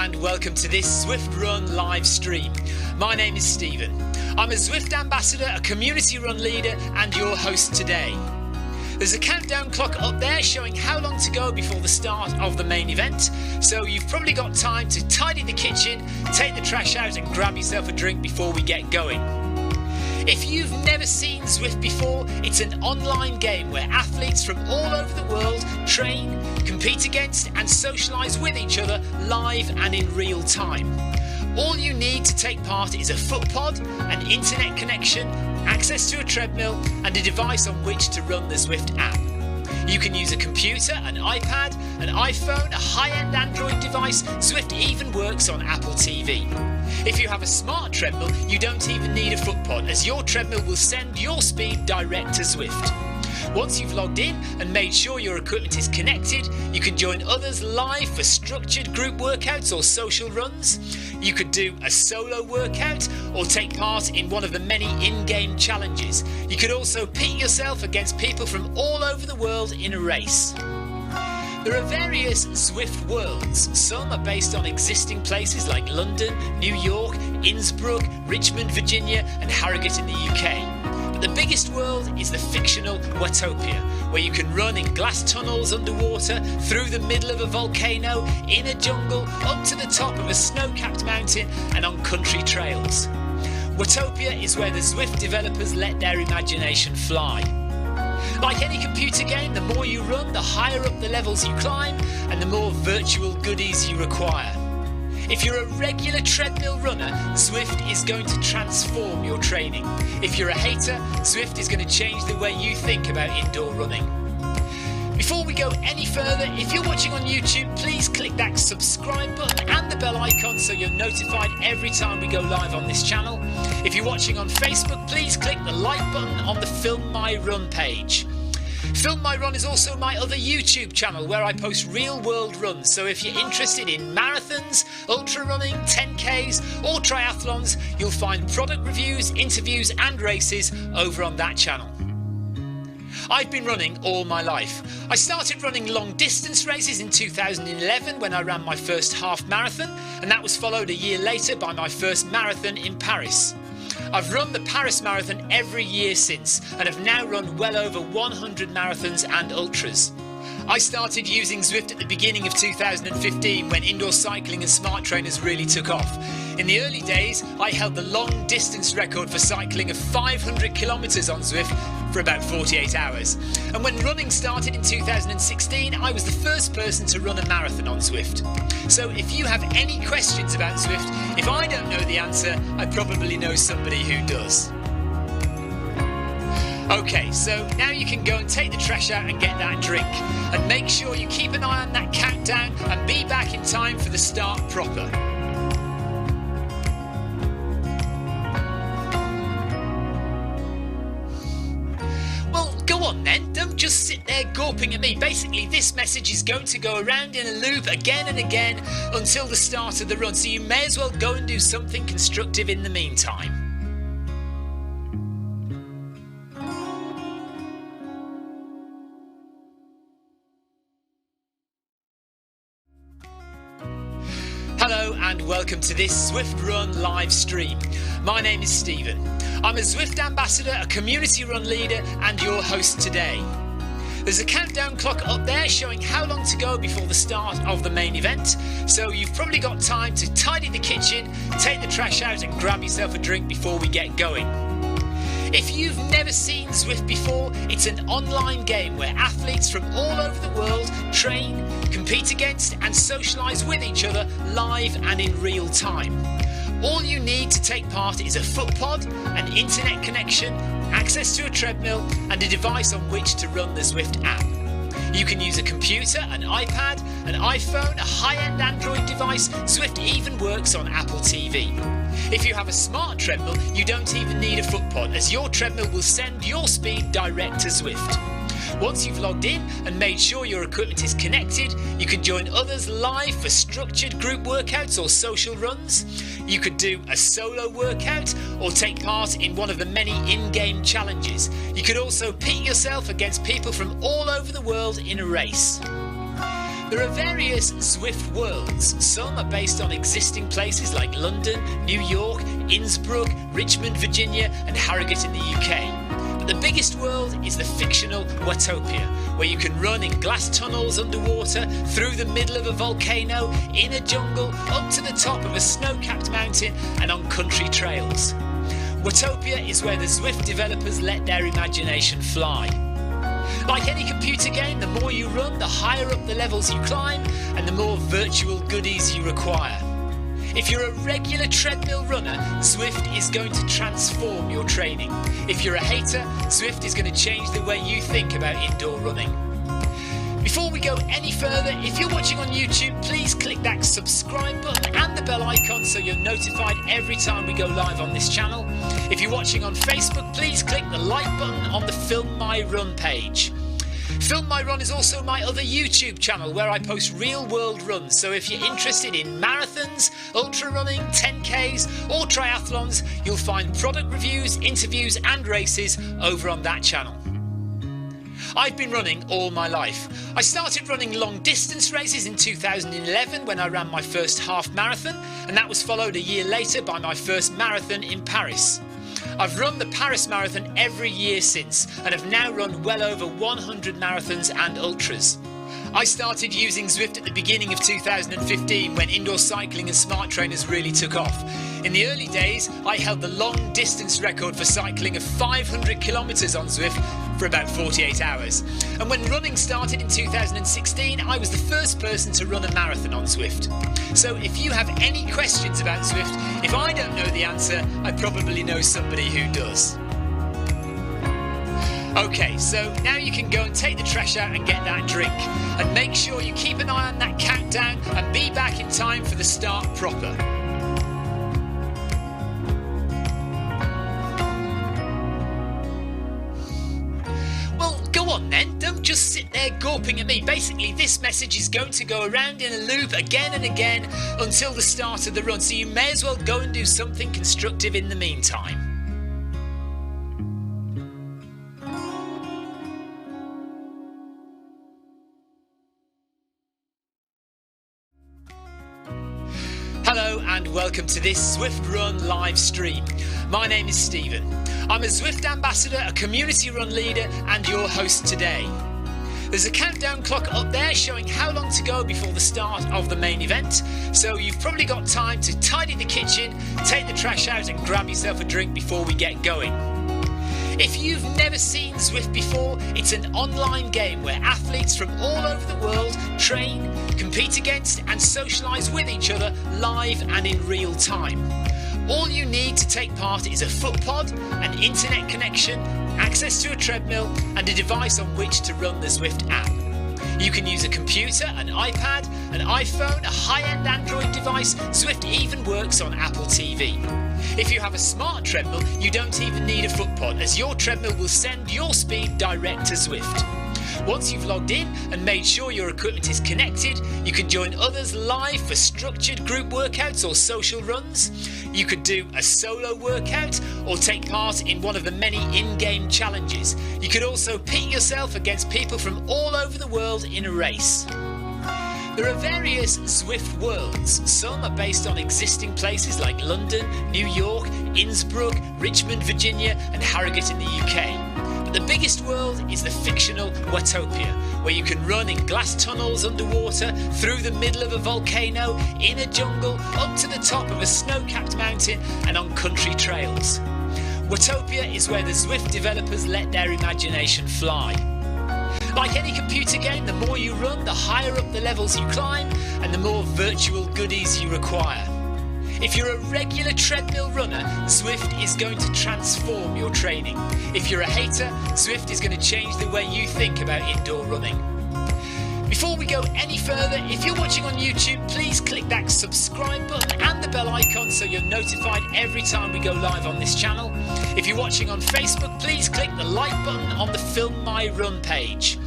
and welcome to this Zwift Run live stream. My name is Stephen. I'm a Zwift ambassador, a community run leader and your host today. There's a countdown clock up there showing how long to go before the start of the main event, so you've probably got time to tidy the kitchen, take the trash out and grab yourself a drink before we get going. If you've never seen Zwift before, it's an online game where athletes from all over the world train, compete against and socialise with each other live and in real time. All you need to take part is a foot pod, an internet connection, access to a treadmill and a device on which to run the Zwift app. You can use a computer, an iPad, an iPhone, a high-end Android device. Zwift even works on Apple TV. If you have a smart treadmill, you don't even need a foot pod, as your treadmill will send your speed direct to Zwift. Once you've logged in and made sure your equipment is connected, you can join others live for structured group workouts or social runs. You could do a solo workout or take part in one of the many in-game challenges. You could also pit yourself against people from all over the world in a race. There are various Zwift Worlds. Some are based on existing places like London, New York, Innsbruck, Richmond, Virginia and Harrogate in the UK. But the biggest world is the fictional Watopia, where you can run in glass tunnels underwater, through the middle of a volcano, in a jungle, up to the top of a snow-capped mountain and on country trails. Watopia is where the Zwift developers let their imagination fly. Like any computer game, the more you run, the higher up the levels you climb and the more virtual goodies you require. If you're a regular treadmill runner, Zwift is going to transform your training. If you're a hater, Zwift is going to change the way you think about indoor running. Before we go any further, if you're watching on YouTube, please click that subscribe button and the bell icon so you're notified every time we go live on this channel. If you're watching on Facebook, please click the like button on the Film My Run page. Film My Run is also my other YouTube channel where I post real world runs, so if you're interested in marathons, ultra running, 10Ks or triathlons, you'll find product reviews, interviews and races over on that channel. I've been running all my life. I started running long distance races in 2011 when I ran my first half marathon, and that was followed a year later by my first marathon in Paris. I've run the Paris Marathon every year since and have now run well over 100 marathons and ultras. I started using Zwift at the beginning of 2015 when indoor cycling and smart trainers really took off. In the early days, I held the long distance record for cycling of 500 kilometres on Zwift for about 48 hours. And when running started in 2016, I was the first person to run a marathon on Zwift. So if you have any questions about Zwift, if I don't know the answer, I probably know somebody who does. Okay, so now you can go and take the trash out and get that drink. And make sure you keep an eye on that countdown and be back in time for the start proper. Well, go on then, don't just sit there gawping at me. Basically, this message is going to go around in a loop again and again until the start of the run, so you may as well go and do something constructive in the meantime. Hello and welcome to this Zwift Run live stream. My name is Stephen. I'm a Zwift ambassador, a community run leader and your host today. There's a countdown clock up there showing how long to go before the start of the main event, so you've probably got time to tidy the kitchen, take the trash out and grab yourself a drink before we get going. If you've never seen Zwift before, it's an online game where athletes from all over the world train, compete against and socialise with each other live and in real time. All you need to take part is a foot pod, an internet connection, access to a treadmill and a device on which to run the Zwift app. You can use a computer, an iPad, an iPhone, a high-end Android device. Zwift even works on Apple TV. If you have a smart treadmill, you don't even need a foot pod, as your treadmill will send your speed direct to Zwift. Once you've logged in and made sure your equipment is connected, you can join others live for structured group workouts or social runs. You could do a solo workout or take part in one of the many in-game challenges. You could also pit yourself against people from all over the world in a race. There are various Zwift Worlds. Some are based on existing places like London, New York, Innsbruck, Richmond, Virginia and Harrogate in the UK. But the biggest world is the fictional Watopia, where you can run in glass tunnels underwater, through the middle of a volcano, in a jungle, up to the top of a snow-capped mountain and on country trails. Watopia is where the Zwift developers let their imagination fly. Like any computer game, the more you run, the higher up the levels you climb and the more virtual goodies you require. If you're a regular treadmill runner, Zwift is going to transform your training. If you're a hater, Zwift is going to change the way you think about indoor running. Before we go any further, if you're watching on YouTube, please click that subscribe button and the bell icon so you're notified every time we go live on this channel. If you're watching on Facebook, please click the like button on the Film My Run page. Film My Run is also my other YouTube channel where I post real world runs, so if you're interested in marathons, ultra running, 10Ks or triathlons, you'll find product reviews, interviews and races over on that channel. I've been running all my life. I started running long distance races in 2011 when I ran my first half marathon, and that was followed a year later by my first marathon in Paris. I've run the Paris Marathon every year since and have now run well over 100 marathons and ultras. I started using Zwift at the beginning of 2015 when indoor cycling and smart trainers really took off. In the early days, I held the long distance record for cycling of 500 kilometres on Zwift for about 48 hours. And when running started in 2016, I was the first person to run a marathon on Zwift. So if you have any questions about Zwift, if I don't know the answer, I probably know somebody who does. Okay, so now you can go and take the trash out and get that drink. And make sure you keep an eye on that countdown and be back in time for the start proper. Well, go on then, don't just sit there gawping at me. Basically, this message is going to go around in a loop again and again until the start of the run, so you may as well go and do something constructive in the meantime. Hello and welcome to this Zwift Run live stream. My name is Stephen. I'm a Zwift ambassador, a community run leader and your host today. There's a countdown clock up there showing how long to go before the start of the main event, so you've probably got time to tidy the kitchen, take the trash out and grab yourself a drink before we get going. If you've never seen Zwift before, it's an online game where athletes from all over the world train, compete against and socialise with each other live and in real time. All you need to take part is a foot pod, an internet connection, access to a treadmill and a device on which to run the Zwift app. You can use a computer, an iPad, an iPhone, a high-end Android device. Zwift even works on Apple TV. If you have a smart treadmill, you don't even need a foot pod, as your treadmill will send your speed direct to Zwift. Once you've logged in and made sure your equipment is connected, you can join others live for structured group workouts or social runs. You could do a solo workout or take part in one of the many in-game challenges. You could also pit yourself against people from all over the world in a race. There are various Zwift Worlds. Some are based on existing places like London, New York, Innsbruck, Richmond, Virginia and Harrogate in the UK. But the biggest world is the fictional Watopia, where you can run in glass tunnels underwater, through the middle of a volcano, in a jungle, up to the top of a snow-capped mountain and on country trails. Watopia is where the Zwift developers let their imagination fly. Like any computer game, the more you run, the higher up the levels you climb and the more virtual goodies you require. If you're a regular treadmill runner, Zwift is going to transform your training. If you're a hater, Zwift is going to change the way you think about indoor running. Before we go any further, if you're watching on YouTube, please click that subscribe button and the bell icon so you're notified every time we go live on this channel. If you're watching on Facebook, please click the like button on the Film My Run page.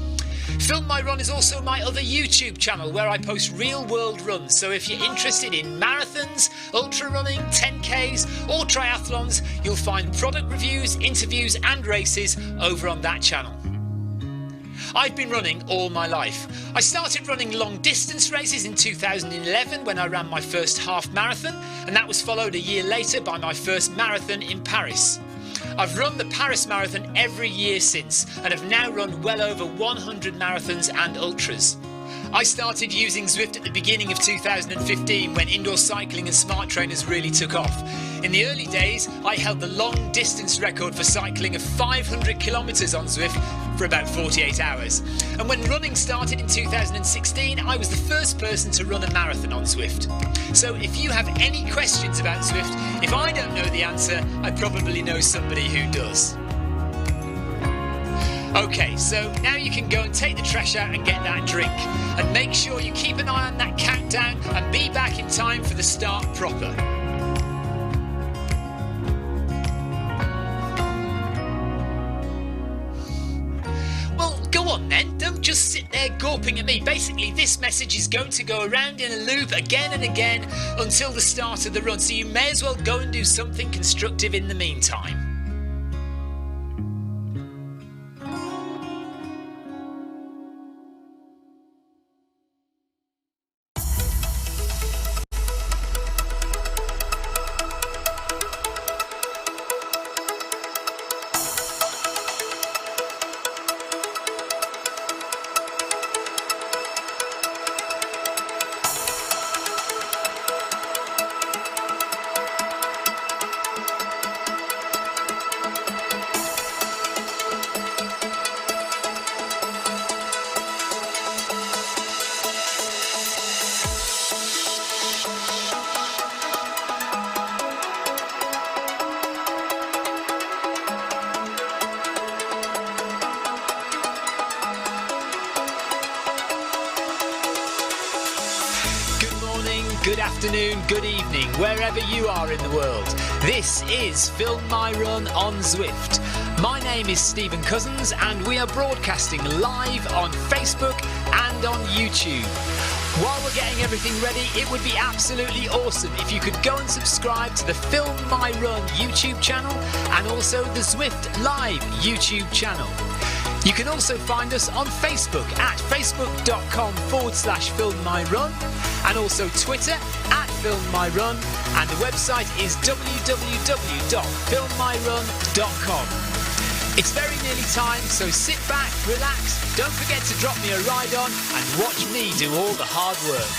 Film My Run is also my other YouTube channel where I post real world runs, so if you're interested in marathons, ultra running, 10Ks or triathlons, you'll find product reviews, interviews and races over on that channel. I've been running all my life. I started running long distance races in 2011 when I ran my first half marathon, and that was followed a year later by my first marathon in Paris. I've run the Paris Marathon every year since and have now run well over 100 marathons and ultras. I started using Zwift at the beginning of 2015 when indoor cycling and smart trainers really took off. In the early days, I held the long distance record for cycling of 500 kilometres on Zwift for about 48 hours. And when running started in 2016, I was the first person to run a marathon on Zwift. So if you have any questions about Zwift, if I don't know the answer, I probably know somebody who does. Okay, so now you can go and take the trash out and get that drink. And make sure you keep an eye on that countdown and be back in time for the start proper. Well, go on then, don't just sit there gawping at me. Basically, this message is going to go around in a loop again and again until the start of the run, so you may as well go and do something constructive in the meantime. Good afternoon, good evening, wherever you are in the world. This is Film My Run on Zwift. My name is Stephen Cousins and we are broadcasting live on Facebook and on YouTube. While we're getting everything ready, it would be absolutely awesome if you could go and subscribe to the Film My Run YouTube channel and also the Zwift Live YouTube channel. You can also find us on Facebook at facebook.com/filmmyrun and also Twitter at filmmyrun, and the website is www.filmmyrun.com. It's very nearly time, so sit back, relax, don't forget to drop me a ride on and watch me do all the hard work.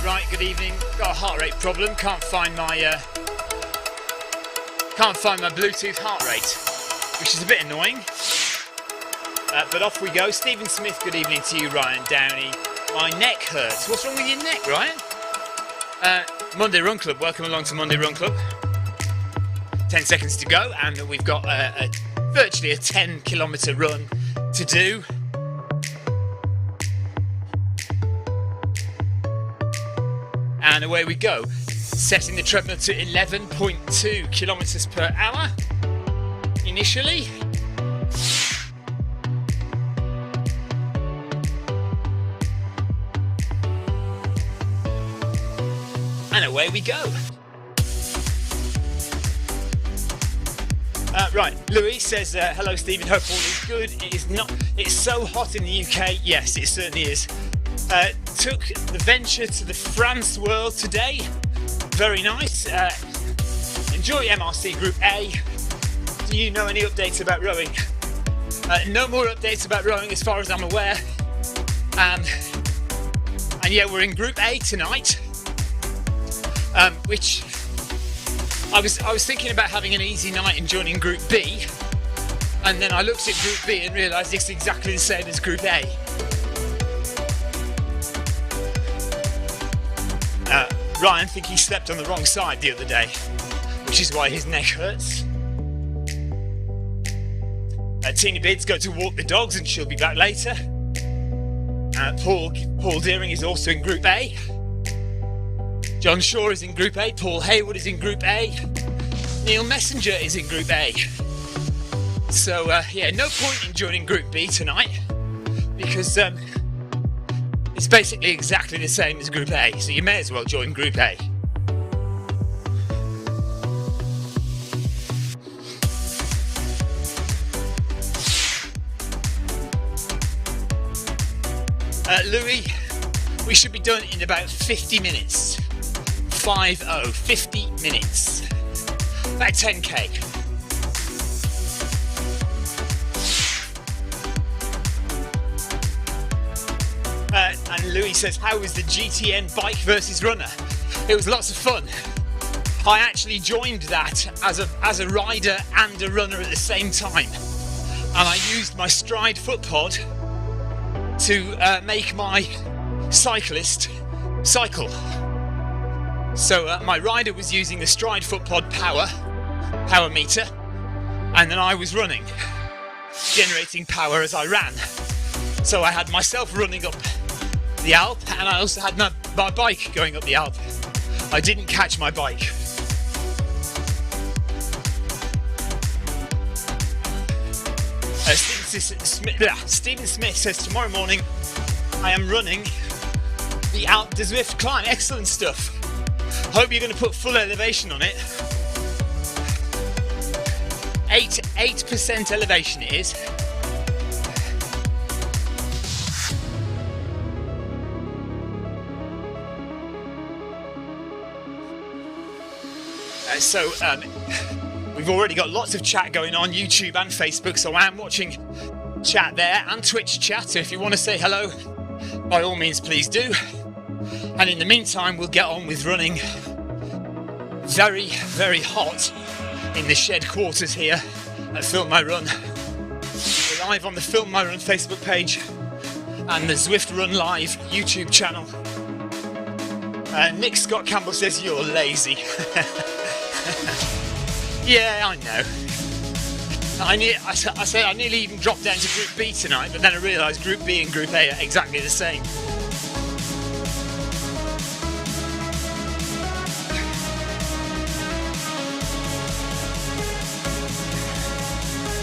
Right, good evening. Got a heart rate problem. Can't find my Bluetooth heart rate, which is a bit annoying. But off we go. Stephen Smith, good evening to you. Ryan Downey. My neck hurts. What's wrong with your neck, Ryan? Monday Run Club. Welcome along to Monday Run Club. 10 seconds to go, and we've got virtually a 10-kilometre run to do. And away we go, setting the treadmill to 11.2 kilometres per hour initially. And away we go. Right, Louis says, hello Stephen, hope all is good. It's so hot in the UK. Yes, it certainly is. Took the venture to the France World today. Very nice. Enjoy MRC Group A. Do you know any updates about rowing? No more updates about rowing as far as I'm aware. And yeah, we're in Group A tonight, which I was thinking about having an easy night and joining Group B, and then I looked at Group B and realised it's exactly the same as Group A. Ryan thinks he slept on the wrong side the other day, which is why his neck hurts. Tina Bid's going to walk the dogs and she'll be back later. Paul Deering is also in Group A. John Shaw is in Group A. Paul Hayward is in Group A. Neil Messenger is in Group A. So yeah, no point in joining Group B tonight because it's basically exactly the same as Group A. So you may as well join Group A. Louis, we should be done in about 50 minutes. 50 minutes. About 10k. And Louis says, how was the GTN bike versus runner? It was lots of fun. I actually joined that as a rider and a runner at the same time. And I used my Stride foot pod to make my cyclist cycle. So my rider was using the Stride foot pod power meter, and then I was running, generating power as I ran. So I had myself running up the Alp, and I also had my bike going up the Alp. I didn't catch my bike. Stephen Smith says, tomorrow morning I am running the Alp de Zwift climb. Excellent stuff. Hope you're going to put full elevation on it. 8% elevation it is. We've already got lots of chat going on YouTube and Facebook, so I am watching chat there and Twitch chat, so if you want to say hello, by all means please do. And in the meantime, we'll get on with running very, very hot in the shed quarters here at Film My Run. We're live on the Film My Run Facebook page and the Zwift Run Live YouTube channel. Nick Scott Campbell says, you're lazy. Yeah, I know. I said I nearly even dropped down to Group B tonight, but then I realised Group B and Group A are exactly the same.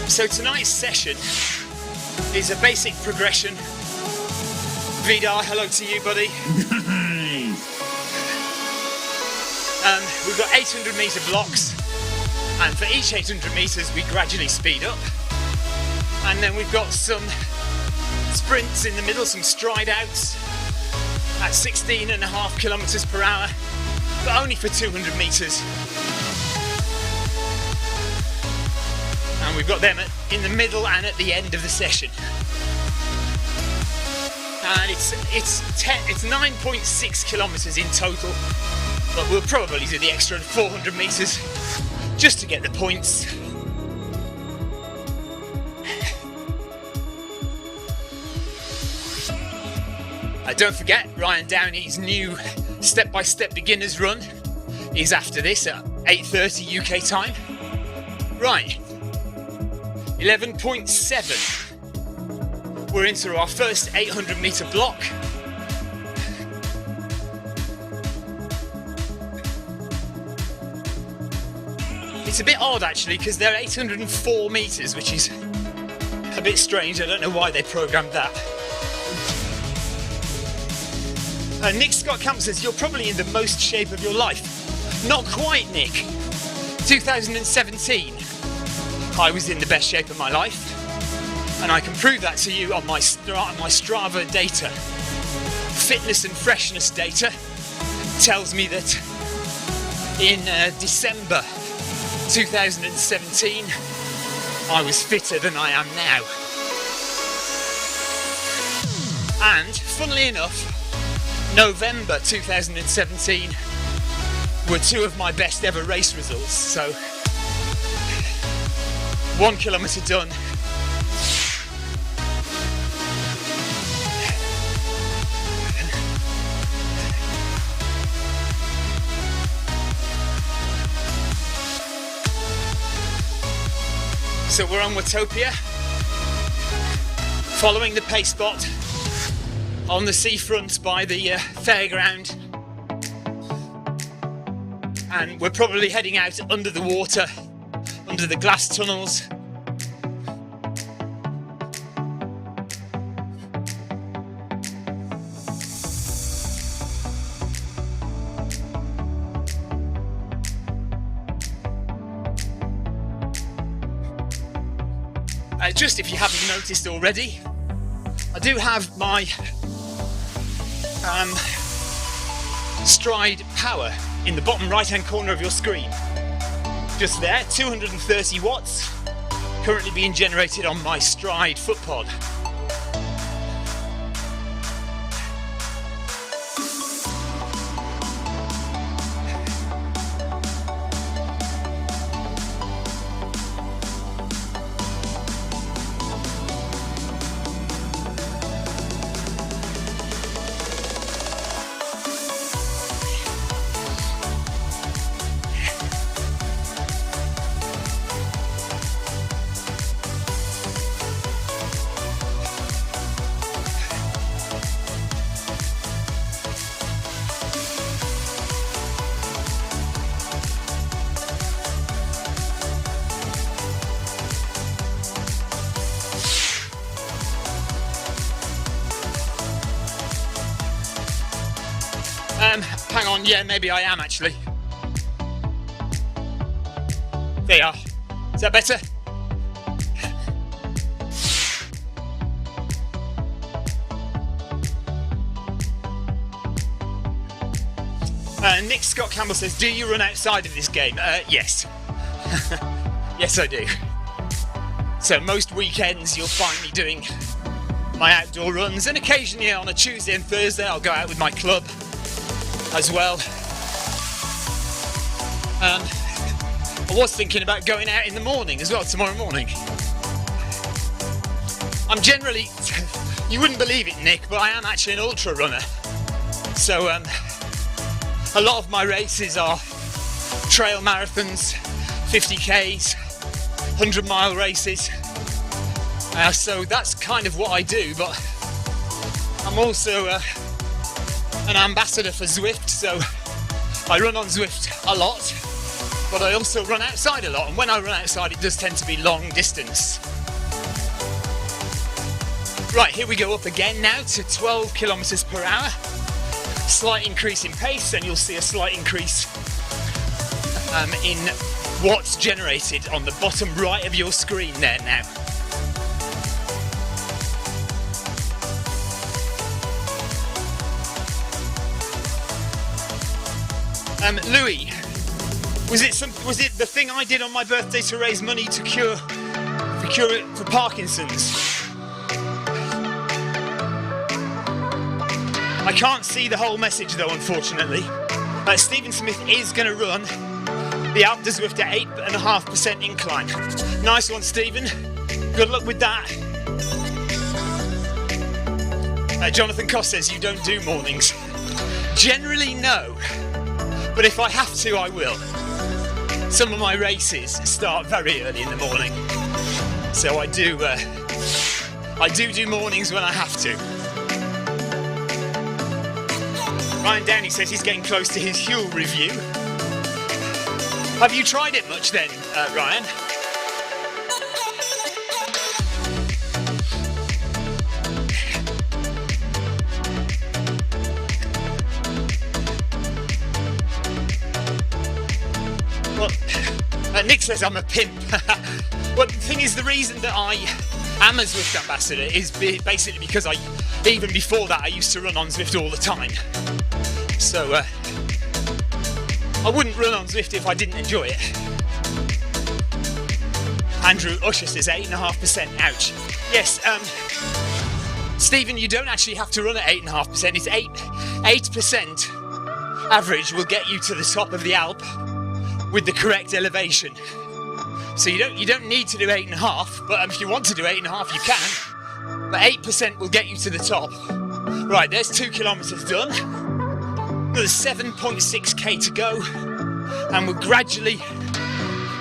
So tonight's session is a basic progression. Vidar, hello to you, buddy. We've got 800 metre blocks, and for each 800 metres we gradually speed up, and then we've got some sprints in the middle, some stride outs at 16.5 kilometres per hour, but only for 200 metres. And we've got them in the middle and at the end of the session. And it's 9.6 kilometres in total, but we'll probably do the extra 400 metres just to get the points. Don't forget, Ryan Downey's new step-by-step beginner's run is after this at 8:30 UK time. Right, 11.7. We're into our first 800 metre block. It's a bit odd actually, because they're 804 metres, which is a bit strange. I don't know why they programmed that. Nick Scott Camp says, you're probably in the most shape of your life. Not quite, Nick. 2017, I was in the best shape of my life, and I can prove that to you on my Strava data. Fitness and freshness data tells me that in December 2017, I was fitter than I am now. And funnily enough, November 2017 were two of my best ever race results. So 1 kilometre done. So we're on Watopia, following the pace spot on the seafront by the fairground, and we're probably heading out under the water, under the glass tunnels. Just if you haven't noticed already, I do have my stride power in the bottom right hand corner of your screen. Just there, 230 watts, currently being generated on my stride foot pod. Hang on, yeah, maybe I am actually. There you are. Is that better? Nick Scott Campbell says, do you run outside of this game? Yes. Yes, I do. So most weekends you'll find me doing my outdoor runs, and occasionally on a Tuesday and Thursday I'll go out with my club as well. I was thinking about going out in the morning as well, tomorrow morning. I'm generally, you wouldn't believe it, Nick, but I am actually an ultra runner. So a lot of my races are trail marathons, 50Ks, 100-mile races. So that's kind of what I do, but I'm also an ambassador for Zwift, so I run on Zwift a lot, but I also run outside a lot, and when I run outside it does tend to be long distance. Right, here we go up again now to 12 kilometres per hour. Slight increase in pace, and you'll see a slight increase in watts generated on the bottom right of your screen there now. Louis, was it the thing I did on my birthday to raise money to cure for Parkinson's? I can't see the whole message though, unfortunately. Stephen Smith is going to run the Alpe de Zwift at 8.5% incline. Nice one, Stephen. Good luck with that. Jonathan Koss says you don't do mornings. Generally, no. But if I have to, I will. Some of my races start very early in the morning, so I do mornings when I have to. Ryan Downey says he's getting close to his Huel review. Have you tried it much then, Ryan? Nick says I'm a pimp. Well, the thing is, the reason that I am a Zwift ambassador is basically because even before that, I used to run on Zwift all the time. So I wouldn't run on Zwift if I didn't enjoy it. Andrew Usher says 8.5%. Ouch. Yes. Stephen, you don't actually have to run at 8.5%. It's 8% average will get you to the top of the Alp with the correct elevation. So you don't need to do 8.5, but if you want to do 8.5, you can. But 8% will get you to the top. Right, there's 2 kilometres done. Another 7.6k to go, and we're gradually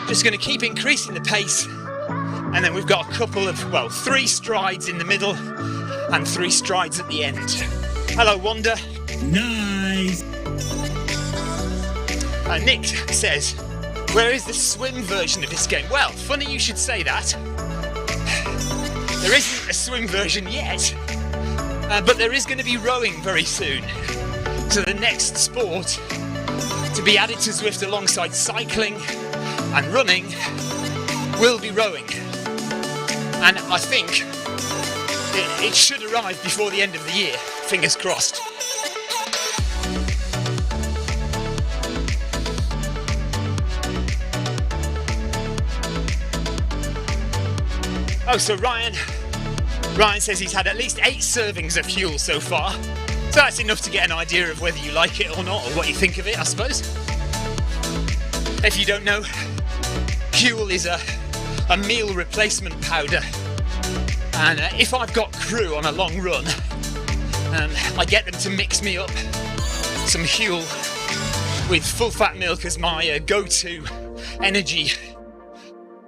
just going to keep increasing the pace. And then we've got a couple of, 3 strides in the middle and 3 strides at the end. Hello, Wanda. Nice. Nick says, where is the swim version of this game? Well, funny you should say that. There isn't a swim version yet, but there is going to be rowing very soon. So the next sport to be added to Zwift alongside cycling and running will be rowing. And I think it should arrive before the end of the year, fingers crossed. Oh, so Ryan says he's had at least 8 servings of Huel so far. So that's enough to get an idea of whether you like it or not, or what you think of it, I suppose. If you don't know, Huel is a meal replacement powder. And if I've got crew on a long run, I get them to mix me up some Huel with full fat milk as my go-to energy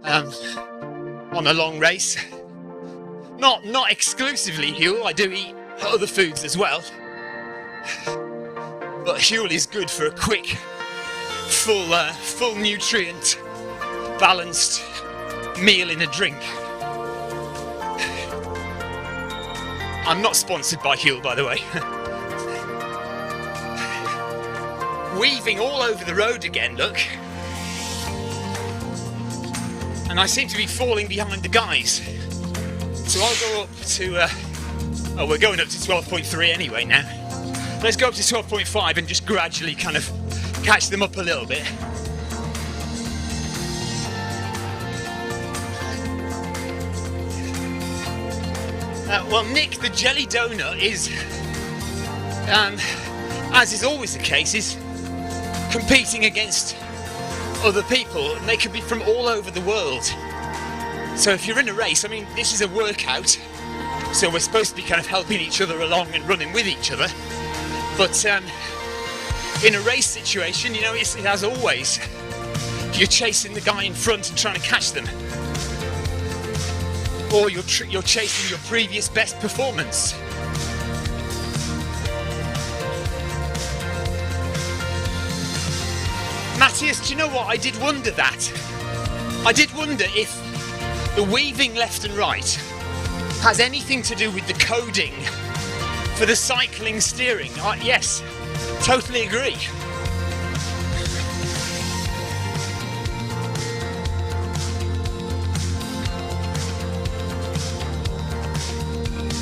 on a long race. Not exclusively Huel, I do eat other foods as well. But Huel is good for a quick, full nutrient, balanced meal in a drink. I'm not sponsored by Huel, by the way. Weaving all over the road again, look. And I seem to be falling behind the guys. So I'll go up to, we're going up to 12.3 anyway now. Let's go up to 12.5 and just gradually kind of catch them up a little bit. Well, Nick, the jelly donut is, as is always the case, is competing against other people, and they could be from all over the world. So if you're in a race, I mean, this is a workout, so we're supposed to be kind of helping each other along and running with each other. But in a race situation, you know, it's as always, you're chasing the guy in front and trying to catch them. Or you're chasing your previous best performance. Matthias, do you know what? I did wonder that. I did wonder if the weaving left and right has anything to do with the coding for the cycling steering. Yes, totally agree.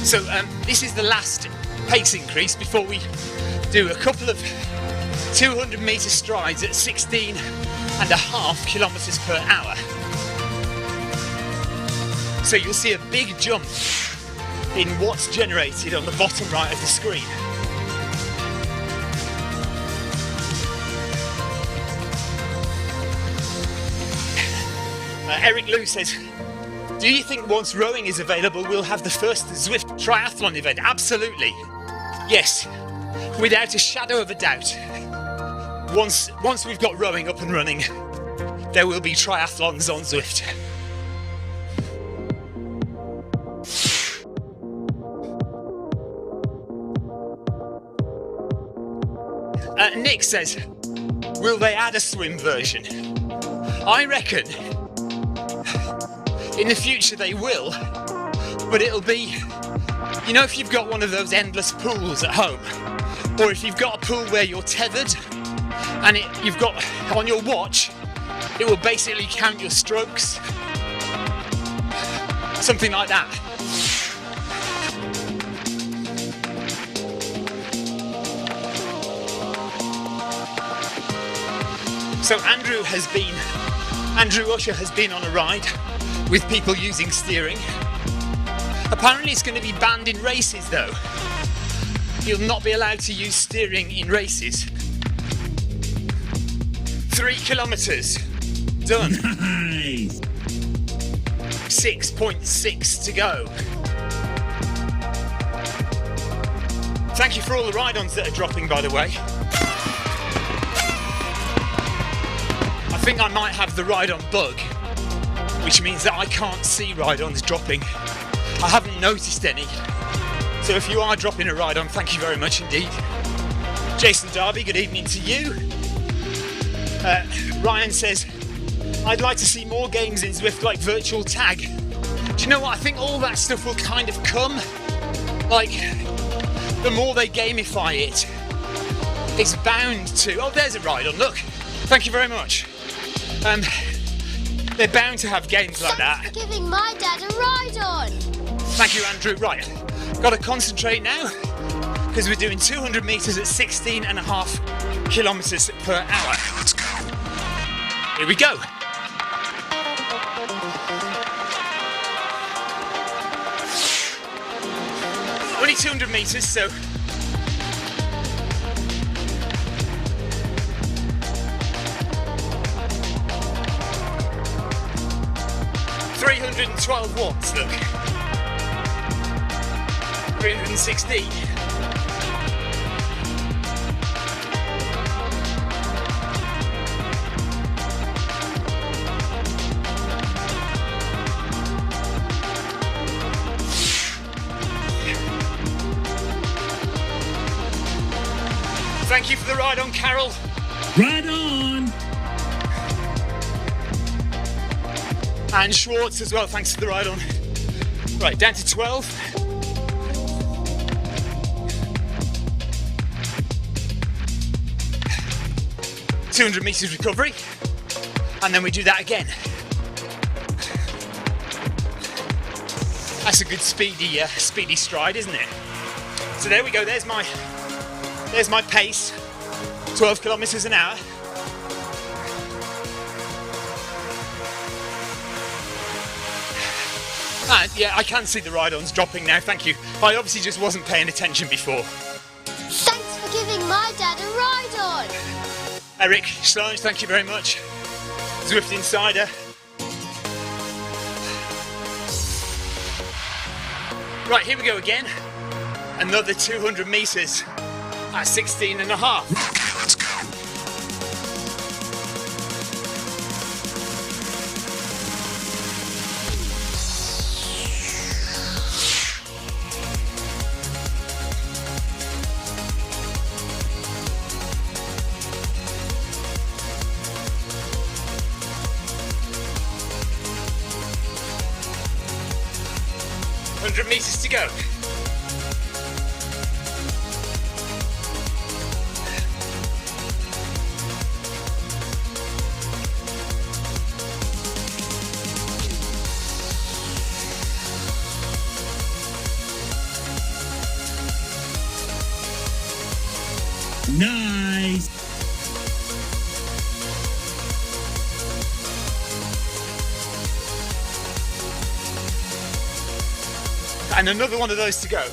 So this is the last pace increase before we do a couple of 200 metre strides at 16.5 kilometres per hour. So you'll see a big jump in what's generated on the bottom right of the screen. Eric Lou says, do you think once rowing is available, we'll have the first Zwift triathlon event? Absolutely. Yes, without a shadow of a doubt. Once we've got rowing up and running, there will be triathlons on Zwift. Nick says, will they add a swim version? I reckon in the future they will, but it'll be, you know, if you've got one of those endless pools at home, or if you've got a pool where you're tethered and you've got on your watch, it will basically count your strokes, something like that. So Andrew Usher has been on a ride with people using steering, Apparently it's going to be banned in races though. You'll not be allowed to use steering in races. 3 kilometres. Done. Nice. 6.6 to go. Thank you for all the ride-ons that are dropping, by the way. I think I might have the ride-on bug, which means that I can't see ride-ons dropping. I haven't noticed any. So if you are dropping a ride-on, thank you very much indeed. Jason Darby, good evening to you. Ryan says, I'd like to see more games in Zwift like virtual tag. Do you know what? I think all that stuff will kind of come. Like, the more they gamify it, it's bound to... Oh, there's a ride-on, look. Thank you very much. They're bound to have games like that. Thanks for giving my dad a ride-on. Thank you, Andrew. Right, got to concentrate now, because we're doing 200 metres at 16.5 kilometres per hour. Let's go. Here we go. Only 200 metres, so 312 watts, look. 316. Thank you for the ride on, Carol. Right on. And Schwartz as well, thanks for the ride on. Right, down to 12. $200 metres recovery. And then we do that again. That's a good speedy stride, isn't it? So there we go, there's my pace, 12 kilometres an hour. And yeah, I can see the ride-ons dropping now, thank you. I obviously just wasn't paying attention before. Thanks for giving my dad a ride-on. Eric Sloan, thank you very much. Zwift Insider. Right, here we go again. Another 200 metres at 16.5. Okay, let's go. Meters to go. Nice. And another one of those to go.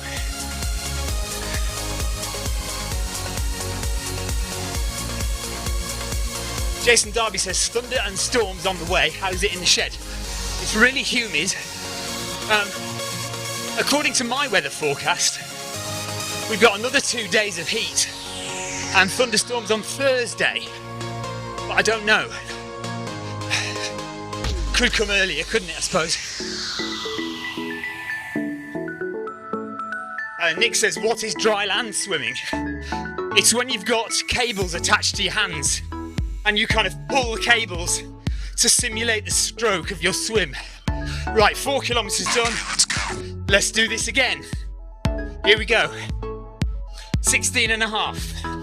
Jason Darby says thunder and storms on the way. How's it in the shed? It's really humid. According to my weather forecast, we've got another 2 days of heat and thunderstorms on Thursday. But I don't know. Could come earlier, couldn't it, I suppose? Nick says, what is dry land swimming? It's when you've got cables attached to your hands and you kind of pull the cables to simulate the stroke of your swim. Right, 4 kilometres done. Let's do this again. Here we go. 16.5.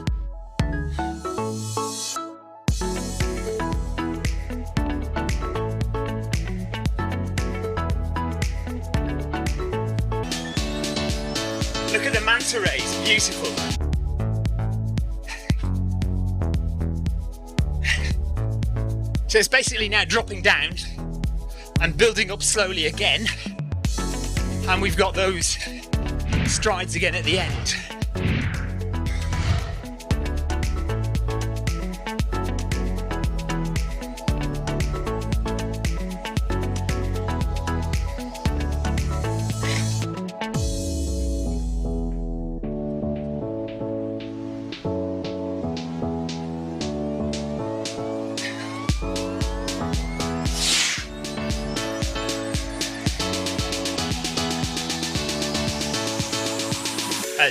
Look at the manta rays, beautiful. So it's basically now dropping down and building up slowly again. And we've got those strides again at the end.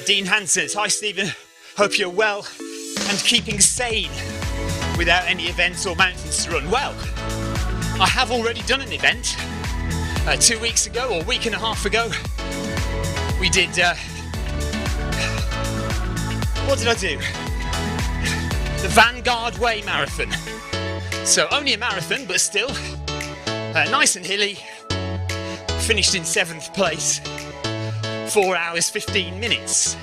Dean Hansen says, "Hi Stephen, hope you're well and keeping sane without any events or mountains to run." Well, I have already done an event 2 weeks ago, or a week and a half ago. We did, what did I do? The Vanguard Way Marathon. So only a marathon, but still nice and hilly. Finished in 7th place. 4 hours 15 minutes.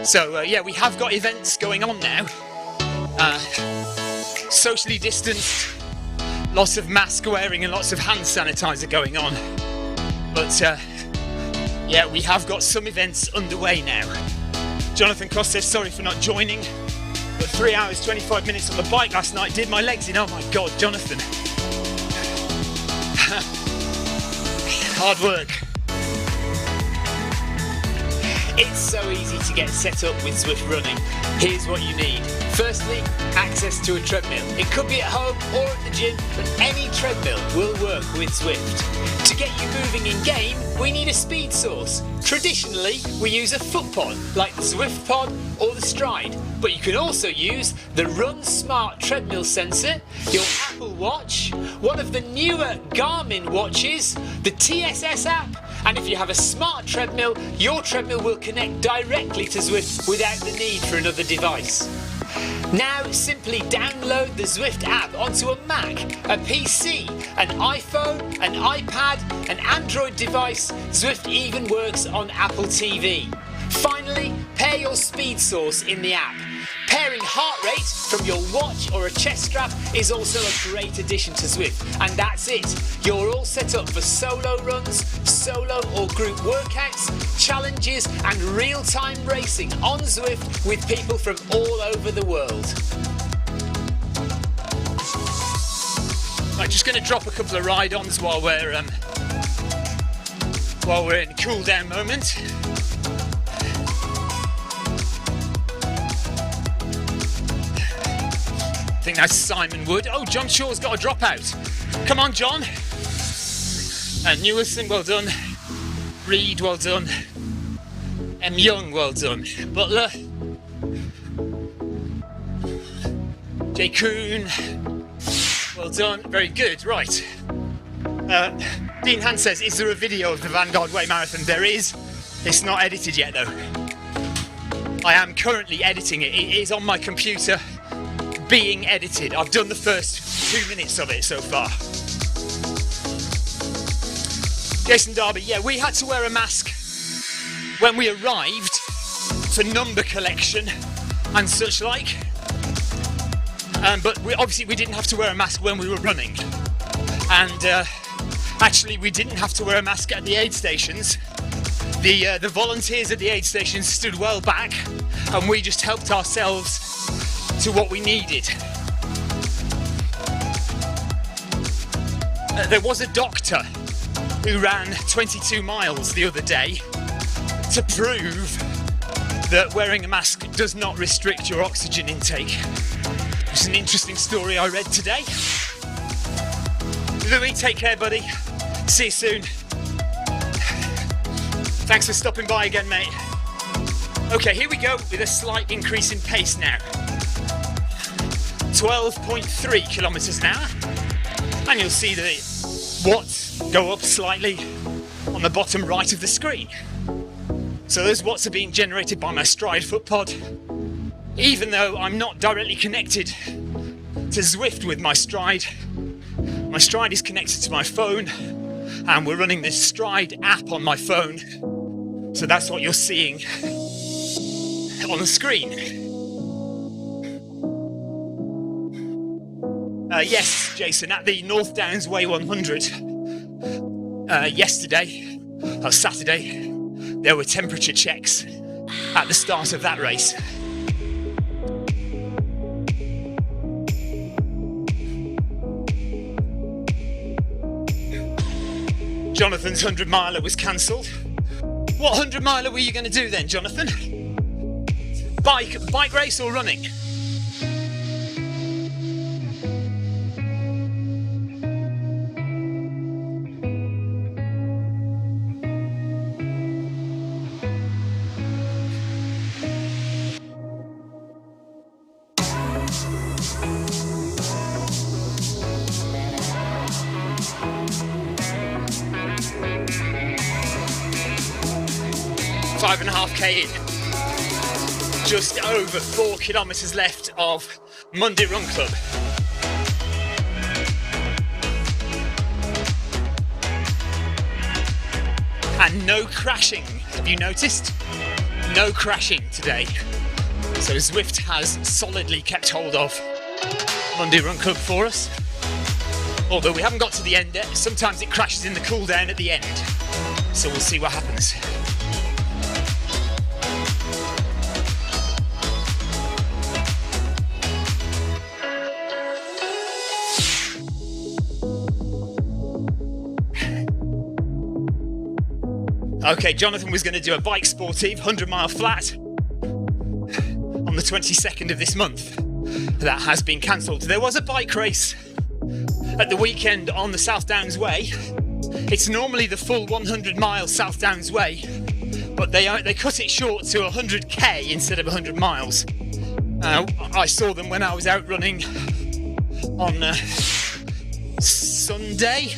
So yeah, we have got events going on now. Socially distanced, lots of mask wearing and lots of hand sanitizer going on. But yeah, we have got some events underway now. Jonathan Cross says, "Sorry for not joining, but 3 hours 25 minutes on the bike last night did my legs in." Oh my God, Jonathan. Hard work. It's so easy to get set up with Zwift Running. Here's what you need. Firstly, access to a treadmill. It could be at home or at the gym, but any treadmill will work with Zwift. To get you moving in game, we need a speed source. Traditionally, we use a foot pod, like the Zwift Pod or the Stride, but you can also use the Run Smart treadmill sensor, your Apple Watch, one of the newer Garmin watches, the TSS app, and if you have a smart treadmill, your treadmill will connect directly to Zwift without the need for another device. Now simply download the Zwift app onto a Mac, a PC, an iPhone, an iPad, an Android device. Zwift even works on Apple TV. Finally, pair your speed source in the app. Pairing heart rate from your watch or a chest strap is also a great addition to Zwift. And that's it. You're all set up for solo runs, solo or group workouts, challenges and real-time racing on Zwift with people from all over the world. Right, just going to drop a couple of ride-ons while we're in cool-down moment. I think that's Simon Wood. Oh, John Shaw's got a dropout. Come on, John. And Newison, well done. Reed, well done. M. Young, well done. Butler. J. Kuhn, well done. Very good. Right. Dean Hans says, "Is there a video of the Vanguard Way Marathon?" There is. It's not edited yet, though. I am currently editing it. It is on my computer, being edited. I've done the first 2 minutes of it so far. Jason Darby, yeah, we had to wear a mask when we arrived for number collection and such like. But we didn't have to wear a mask when we were running. And actually, we didn't have to wear a mask at the aid stations. The volunteers at the aid stations stood well back, and we just helped ourselves to what we needed. There was a doctor who ran 22 miles the other day to prove that wearing a mask does not restrict your oxygen intake. It's an interesting story I read today. Louis, take care, buddy. See you soon. Thanks for stopping by again, mate. Okay, here we go with a slight increase in pace now. 12.3 kilometres an hour. And you'll see the watts go up slightly on the bottom right of the screen. So those watts are being generated by my Stride foot pod. Even though I'm not directly connected to Zwift with my Stride is connected to my phone, and we're running this Stride app on my phone. So that's what you're seeing on the screen. Yes, Jason, at the North Downs Way 100, Yesterday, or Saturday, there were temperature checks at the start of that race. Jonathan's 100 miler was cancelled. What 100 miler were you going to do then, Jonathan? Bike race or running? Five and a half K in. Just over 4 kilometres left of Monday Run Club. And no crashing, have you noticed? No crashing today. So Zwift has solidly kept hold of Monday Run Club for us. Although we haven't got to the end yet, sometimes it crashes in the cooldown at the end. So we'll see what happens. Okay, Jonathan was going to do a bike sportive 100 mile flat on the 22nd of this month. That has been cancelled. There was a bike race at the weekend on the South Downs Way. It's normally the full 100 mile South Downs Way, but they cut it short to 100k instead of 100 miles. I saw them when I was out running on Saturday.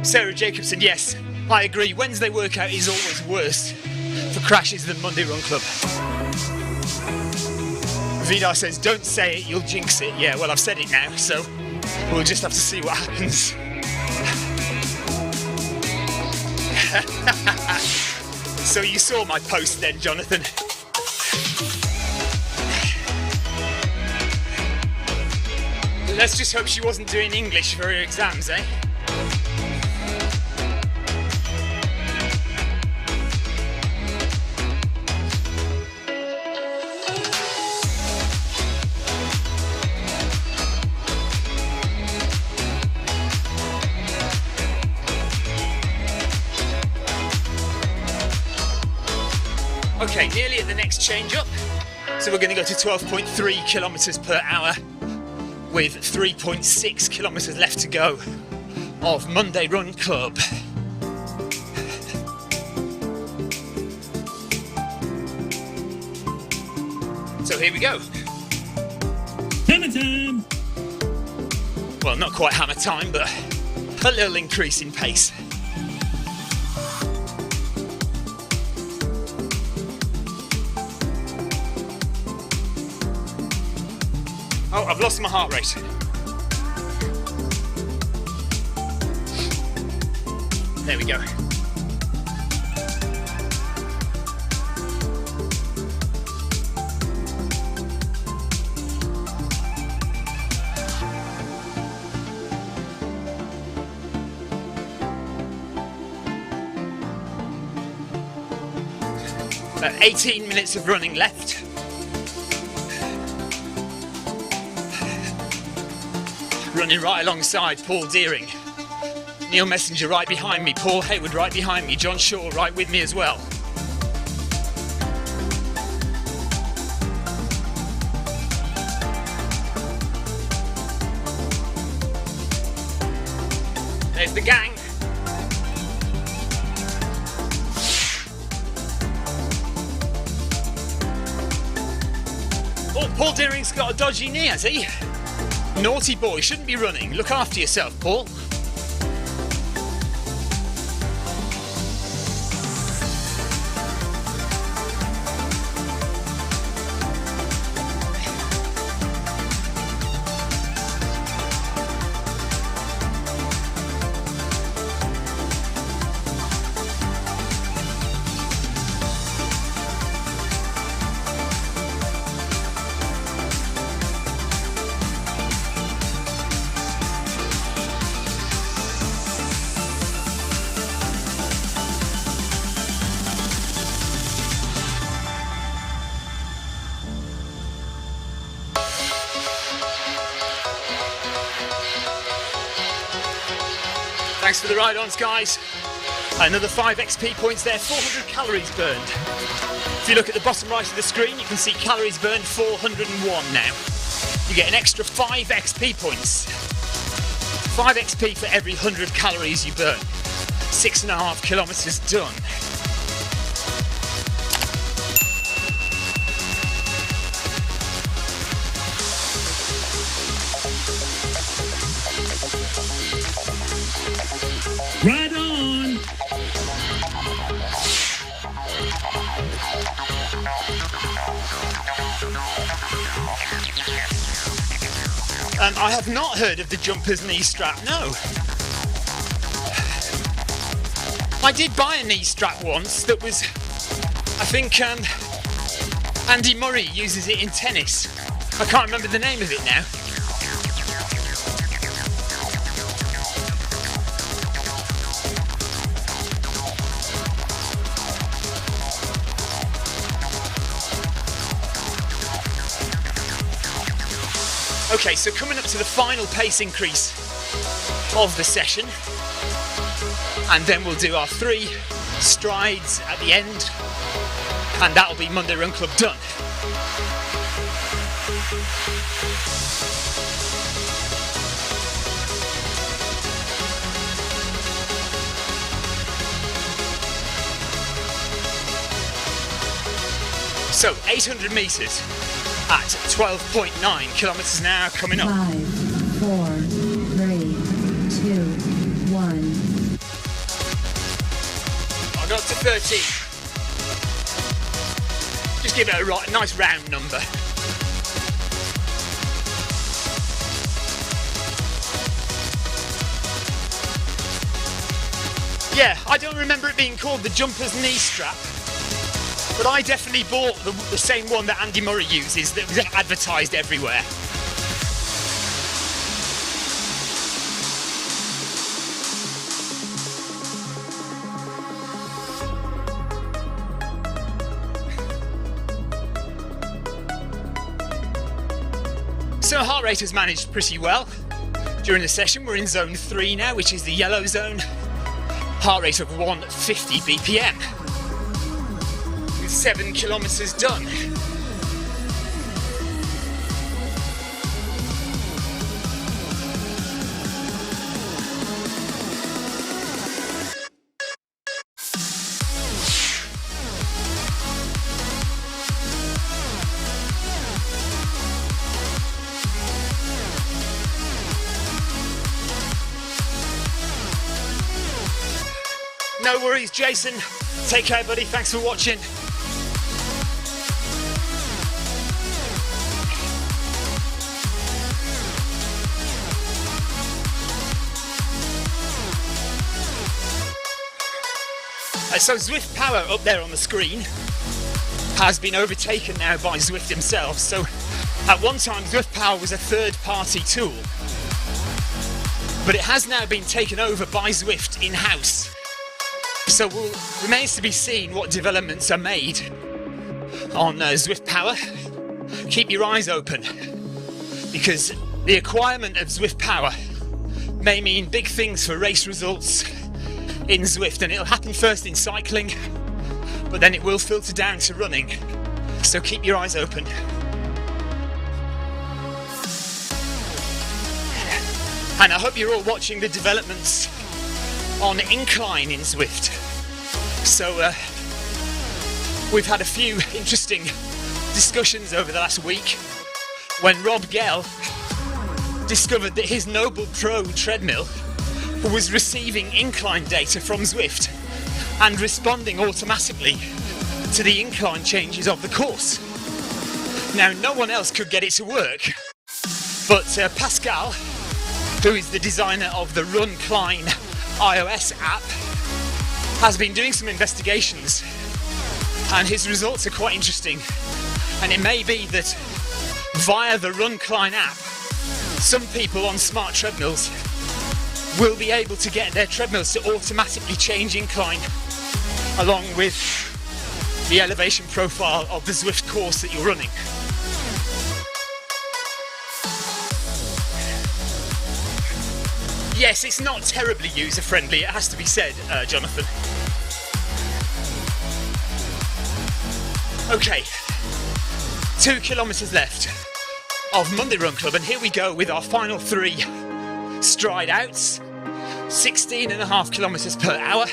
Sarah Jacobson, yes, I agree. Wednesday workout is always worse for crashes than Monday Run Club. Vidar says, don't say it, you'll jinx it. Yeah, well, I've said it now, so we'll just have to see what happens. So you saw my post then, Jonathan. Let's just hope she wasn't doing English for her exams, eh? Okay, nearly at the next change up. So we're going to go to 12.3 kilometres per hour with 3.6 kilometres left to go of Monday Run Club. So here we go. Hammer time! Well, not quite hammer time, but a little increase in pace. Oh, I've lost my heart rate. There we go. About 18 minutes of running left. Running right alongside Paul Deering. Neil Messenger right behind me, Paul Hayward right behind me, John Shaw right with me as well. There's the gang. Oh, Paul Deering's got a dodgy knee, has he? Naughty boy, shouldn't be running. Look after yourself, Paul. Thanks for the ride-ons, guys. Another 5 XP points there, 400 calories burned. If you look at the bottom right of the screen, you can see calories burned 401 now. You get an extra 5 XP points. 5 XP for every 100 calories you burn. 6.5 kilometres done. Right on! I have not heard of the jumper's knee strap, no. I did buy a knee strap once that was, I think Andy Murray uses it in tennis. I can't remember the name of it now. Okay, so coming up to the final pace increase of the session, and then we'll do our 3 strides at the end, and that'll be Monday Run Club done. So 800 metres at 12.9 kilometres an hour coming up. 5, 4, 3, 2, 1. I'll go up to 13. Just give it a nice round number. Yeah, I don't remember it being called the jumper's knee strap, but I definitely bought the same one that Andy Murray uses that was advertised everywhere. So heart rate has managed pretty well during the session. We're in zone 3 now, which is the yellow zone. Heart rate of 150 BPM. 7 kilometres done. No worries, Jason. Take care, buddy. Thanks for watching. So Zwift Power up there on the screen has been overtaken now by Zwift themselves. So at one time Zwift Power was a third-party tool, but it has now been taken over by Zwift in-house. So it remains to be seen what developments are made on Zwift Power. Keep your eyes open, because the acquirement of Zwift Power may mean big things for race results in Zwift, and it'll happen first in cycling, but then it will filter down to running. So keep your eyes open. And I hope you're all watching the developments on incline in Zwift. So we've had a few interesting discussions over the last week when Rob Gell discovered that his Noble Pro treadmill was receiving incline data from Zwift and responding automatically to the incline changes of the course. Now, no one else could get it to work, but Pascal, who is the designer of the Run Cline iOS app, has been doing some investigations, and his results are quite interesting. And it may be that via the Run Cline app, some people on smart treadmills will be able to get their treadmills to automatically change incline along with the elevation profile of the Zwift course that you're running. Yes, it's not terribly user-friendly, it has to be said, Jonathan. Okay, 2 kilometres left of Monday Run Club, and here we go with our final 3 stride outs, 16.5 kilometres per hour.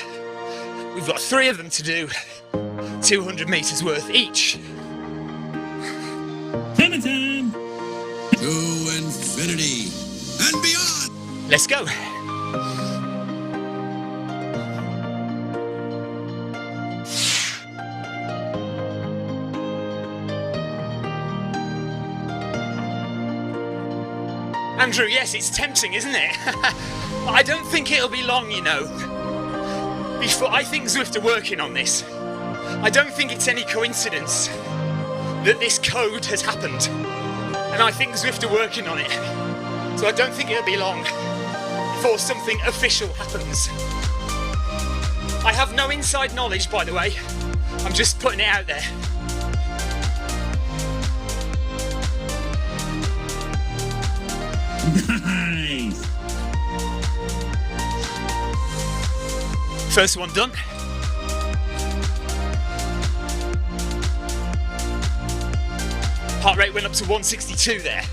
We've got 3 of them to do, 200 metres worth each. Hammer time! To infinity and beyond! Let's go. Andrew, yes, it's tempting, isn't it? I don't think it'll be long, you know. I think Zwift are working on this. I don't think it's any coincidence that this code has happened. And I think Zwift are working on it. So I don't think it'll be long before something official happens. I have no inside knowledge, by the way. I'm just putting it out there. Nice! First one done. Heart rate went up to 162 there.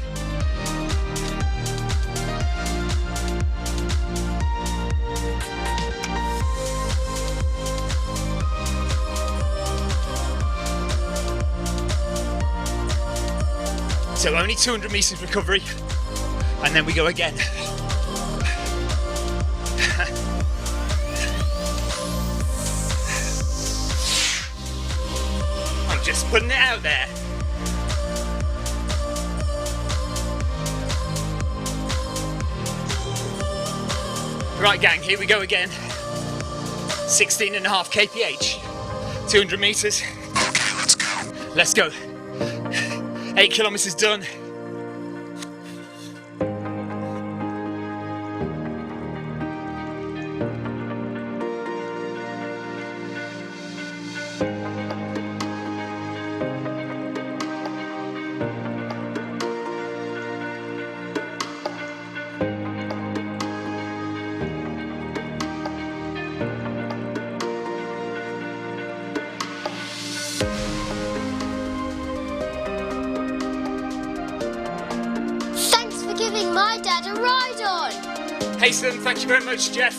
So only 200 metres recovery, and then we go again. I'm just putting it out there. Right gang, here we go again. 16.5 kph, 200 metres. Okay, let's go. Let's go. 8 kilometres done. Giving my dad a ride on. Hayson, thank you very much, Jeff.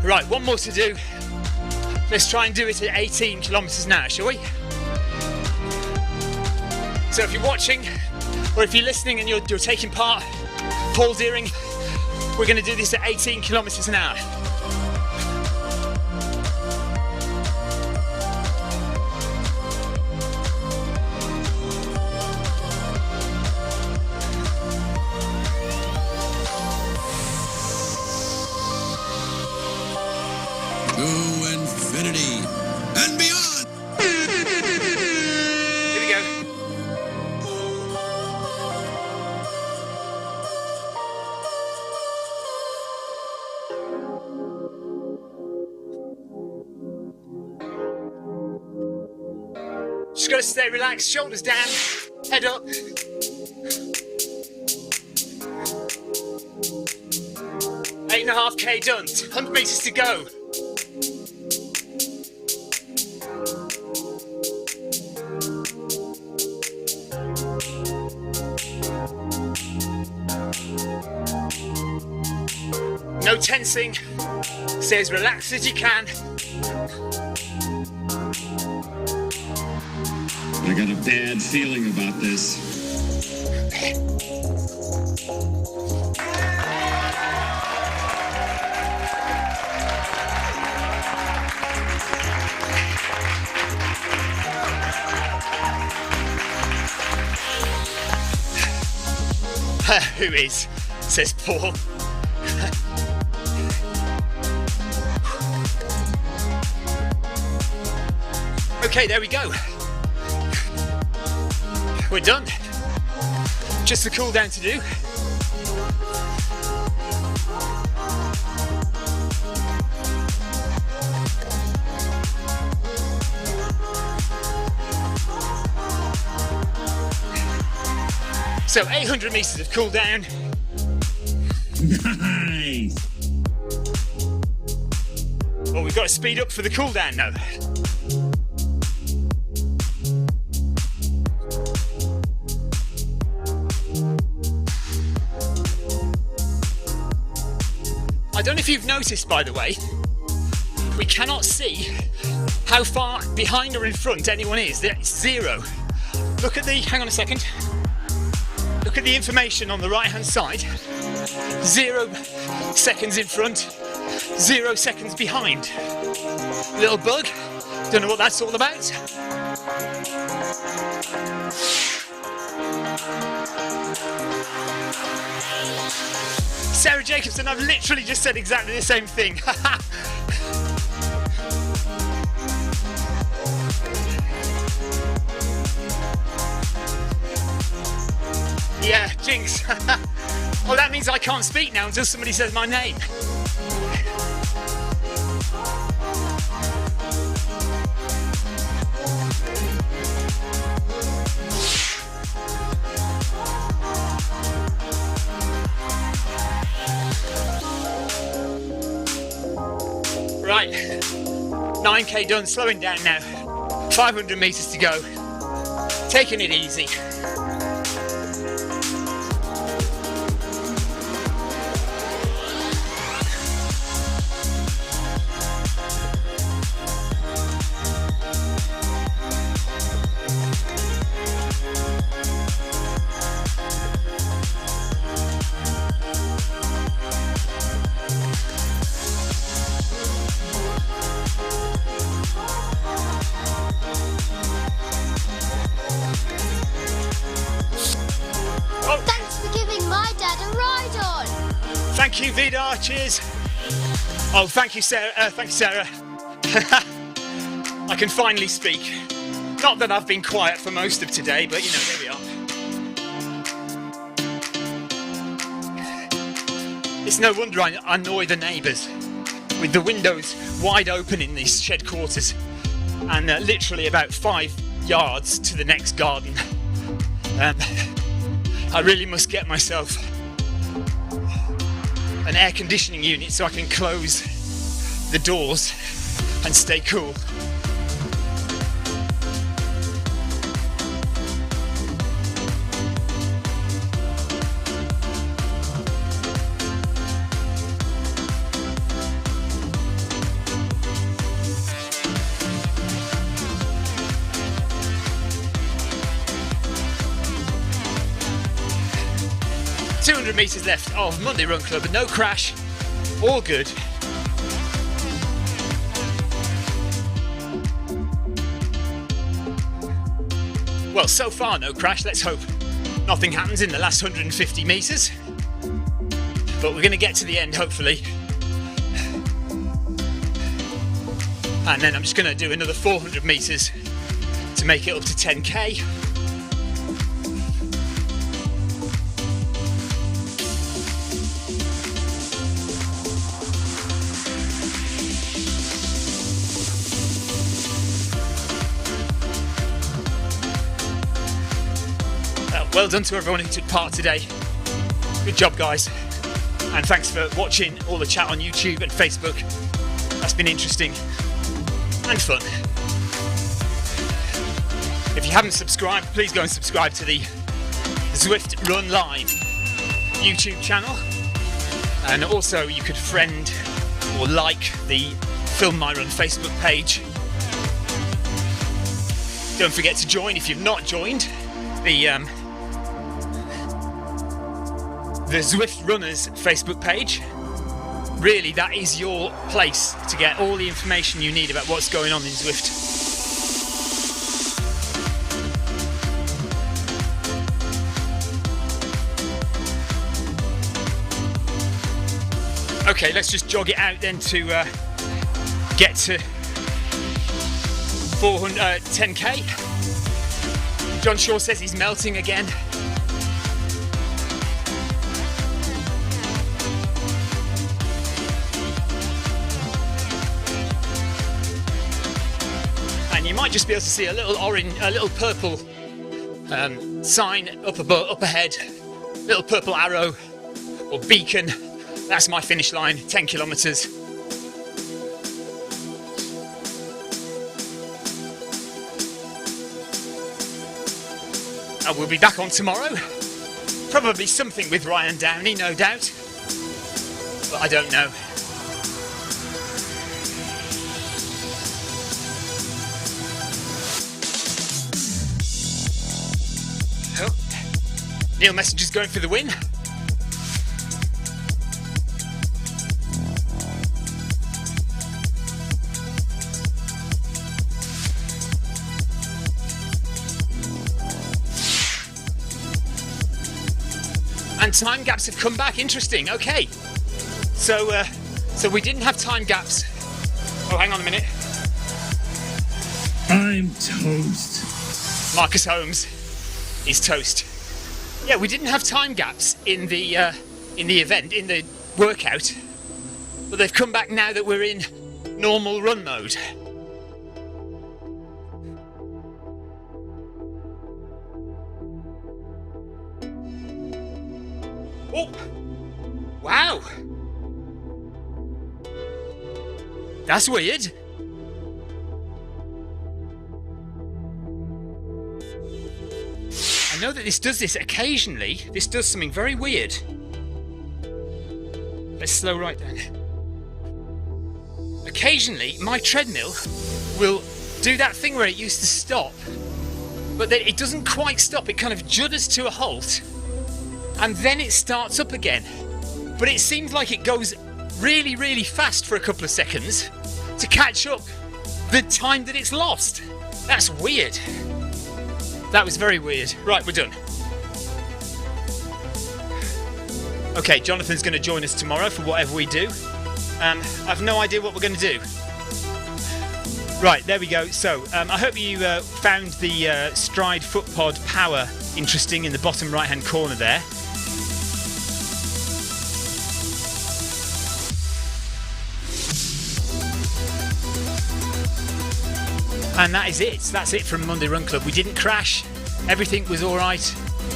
Right, one more to do. Let's try and do it at 18 kilometres an hour, shall we? So if you're watching, or if you're listening and you're taking part, Paul Deering, we're going to do this at 18 kilometres an hour. To infinity and beyond! Here we go. Just gotta stay relaxed, shoulders down, head up. Eight and a half K done, 100 metres to go. No tensing, stay as relaxed as you can. I got a bad feeling about this. Who is? Says Paul. Okay, there we go. We're done. Just the cool down to do. So 800 metres of cool down. Nice. Well, we've got to speed up for the cool down now. I don't know if you've noticed, by the way, we cannot see how far behind or in front anyone is. It's zero. Look at the, hang on a second. Look at the information on the right hand side. 0 seconds in front, 0 seconds behind. Little bug, don't know what that's all about. Sarah Jacobson, I've literally just said exactly the same thing. Yeah, jinx. Well, that means I can't speak now until somebody says my name. Right, 9k done, slowing down now. 500 metres to go. Taking it easy. Thank you, Vidar. Cheers. Oh, thank you, Sarah. Thank you, Sarah. I can finally speak. Not that I've been quiet for most of today, but you know, here we are. It's no wonder I annoy the neighbours with the windows wide open in these shed quarters and literally about 5 yards to the next garden. I really must get myself an air conditioning unit so I can close the doors and stay cool. Meters left of Monday Run Club, no crash, all good. Well, so far no crash. Let's hope nothing happens in the last 150 metres, but we're going to get to the end hopefully, and then I'm just going to do another 400 metres to make it up to 10k. Well done to everyone who took part today. Good job, guys. And thanks for watching all the chat on YouTube and Facebook. That's been interesting and fun. If you haven't subscribed, please go and subscribe to the Zwift Run Live YouTube channel. And also you could friend or like the Film My Run Facebook page. Don't forget to join if you've not joined the Zwift Runners Facebook page. Really, that is your place to get all the information you need about what's going on in Zwift. Okay, let's just jog it out then to get to 10k. John Shaw says he's melting again. And you might just be able to see a little purple sign up ahead, little purple arrow or beacon. That's my finish line, 10 kilometres. And we'll be back on tomorrow. Probably something with Ryan Downey, no doubt. But I don't know. Oh. Neil Messenger's going for the win. And time gaps have come back. Interesting. Okay. So we didn't have time gaps. Oh, hang on a minute. I'm toast. Marcus Holmes is toast. Yeah, we didn't have time gaps in the event, in the workout, but they've come back now that we're in normal run mode. Oh! Wow! That's weird. I know that this does this occasionally. This does something very weird. Let's slow right down. Occasionally, my treadmill will do that thing where it used to stop, but then it doesn't quite stop. It kind of judders to a halt, and then it starts up again. But it seems like it goes really, really fast for a couple of seconds to catch up the time that it's lost. That's weird. That was very weird. Right, we're done. Okay, Jonathan's going to join us tomorrow for whatever we do. I've no idea what we're going to do. Right, there we go. So, I hope you found the Stride FootPod Power interesting in the bottom right-hand corner there. And that is it. That's it from Monday Run Club. We didn't crash. Everything was all right.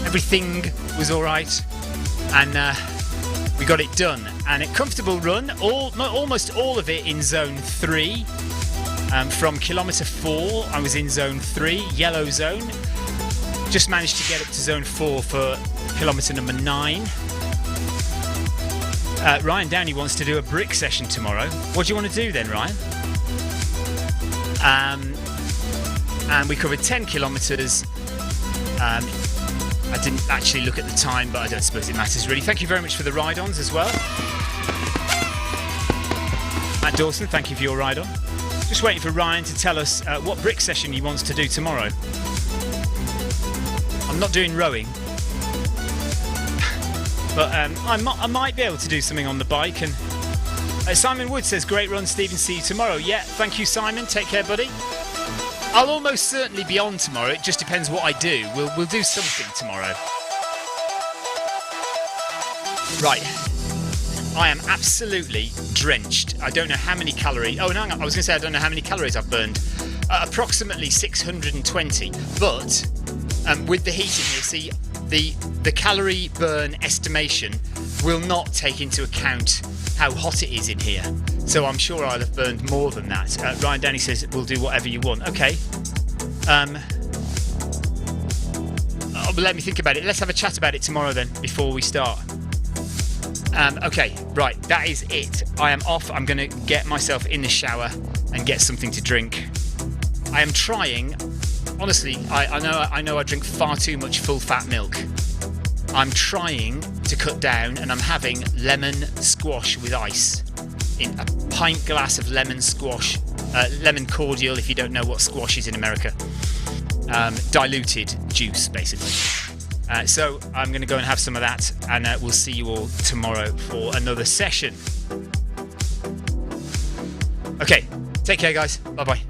Everything was all right. And we got it done. And a comfortable run. Almost all of it in Zone 3. From kilometre 4, I was in Zone 3, yellow zone. Just managed to get up to Zone 4 for kilometre number 9. Ryan Downey wants to do a brick session tomorrow. What do you want to do then, Ryan? And we covered 10 kilometres. I didn't actually look at the time, but I don't suppose it matters really. Thank you very much for the ride-ons as well. Matt Dawson, thank you for your ride-on. Just waiting for Ryan to tell us what brick session he wants to do tomorrow. I'm not doing rowing, but I might be able to do something on the bike. And Simon Wood says, great run, Stephen, see you tomorrow. Yeah, thank you, Simon. Take care, buddy. I'll almost certainly be on tomorrow. It just depends what I do. We'll do something tomorrow. Right. I am absolutely drenched. I don't know how many calories. Oh, no, I was going to say I don't know how many calories I've burned. Approximately 620. But with the heating here, see, the calorie burn estimation will not take into account how hot it is in here. So I'm sure I'll have burned more than that. Ryan Downey says we'll do whatever you want. Okay. Let me think about it. Let's have a chat about it tomorrow then, before we start. Okay, right, that is it. I am off. I'm going to get myself in the shower and get something to drink. I am trying, honestly, I know I drink far too much full fat milk. I'm trying to cut down, and I'm having lemon squash with ice in a pint glass of lemon squash, lemon cordial if you don't know what squash is in America. Diluted juice, basically. So I'm going to go and have some of that, and we'll see you all tomorrow for another session. Okay, take care, guys. Bye-bye.